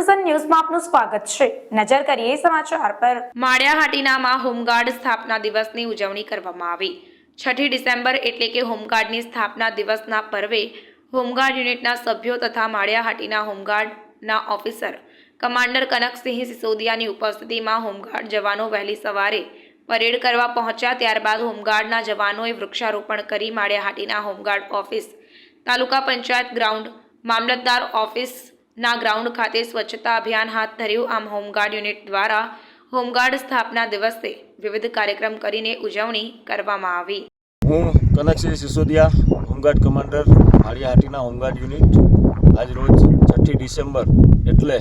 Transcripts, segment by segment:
Vision ન્યૂઝમાં આપનું સ્વાગત છે। નજર કરીએ સમાચાર પર। માળિયા હાટીનામાં હોમગાર્ડ સ્થાપના દિવસની ઉજવણી કરવામાં આવી। 6 ડિસેમ્બર એટલે કે હોમગાર્ડની સ્થાપના દિવસના પર્વે હોમગાર્ડ યુનિટના સભ્યો તથા માળિયા હાટીના હોમગાર્ડના ઓફિસર કમાન્ડર કનકસિંહ સિસોદિયાની ઉપસ્થિતિમાં હોમગાર્ડ જવાનો વહેલી સવારે પરેડ કરવા પહોંચ્યા। ત્યારબાદ હોમગાર્ડના જવાનોએ વૃક્ષારોપણ કરી માળિયા હાટીના હોમગાર્ડ ઓફિસ, તાલુકા પંચાયત ગ્રાઉન્ડ, મામલતદાર ઓફિસના ગ્રાઉન્ડ ખાતે સ્વચ્છતા અભિયાન હાથ ધર્યું। આમ હોમગાર્ડ યુનિટ દ્વારા હોમગાર્ડ સ્થાપના દિવસે વિવિધ કાર્યક્રમ કરીને ઉજવણી કરવામાં આવી। હું Kanaksinh Sisodia, home guard commander, Maliya Hatina home guard unit, આજ રોજ 6 ડિસેમ્બર એટલે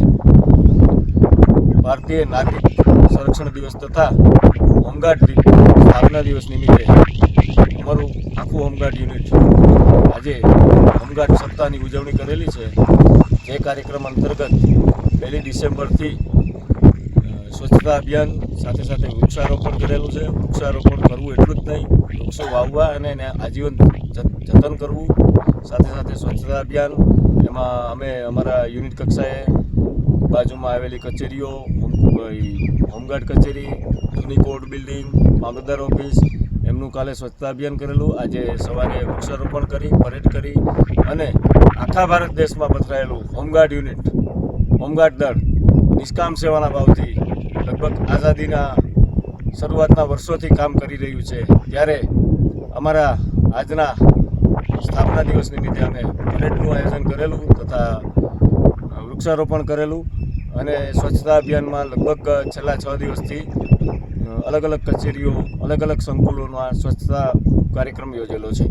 ભારતીય નાગરિક સંરક્ષણ દિવસ તથા હોમગાર્ડ સ્થાપના દિવસ નિમિત્તે અમારું આખું હોમગાર્ડ યુનિટ આજે હોમગાર્ડ સપ્તાહની ઉજવણી કરેલી છે। જે કાર્યક્રમ અંતર્ગત 1 ડિસેમ્બરથી સ્વચ્છતા અભિયાન સાથે સાથે વૃક્ષારોપણ કરેલું છે। વૃક્ષારોપણ કરવું એટલું જ નહીં, વૃક્ષો વાવવા અને એને આજીવન જતન કરવું, સાથે સાથે સ્વચ્છતા અભિયાન એમાં અમે અમારા યુનિટ કક્ષાએ બાજુમાં આવેલી કચેરીઓ, હોમગાર્ડ કચેરી, જૂની કોર્ટ બિલ્ડિંગ, મામલતદાર ઓફિસ એમનું કાલે સ્વચ્છતા અભિયાન કરેલું। આજે સવારે વૃક્ષારોપણ કરી, પરેડ કરી અને આખા ભારત દેશમાં પથરાયેલું હોમગાર્ડ યુનિટ, હોમગાર્ડ દળ નિષ્કામ સેવાના ભાવથી લગભગ આઝાદીના શરૂઆતના વર્ષોથી કામ કરી રહ્યું છે। ત્યારે અમારા આજના સ્થાપના દિવસ નિમિત્તે અમે પરેડનું આયોજન કરેલું તથા વૃક્ષારોપણ કરેલું અને સ્વચ્છતા અભિયાનમાં લગભગ છેલ્લા 6 દિવસથી અલગ અલગ કચેરીઓ, અલગ અલગ સંકુલોમાં સ્વચ્છતા કાર્યક્રમ યોજેલો છે।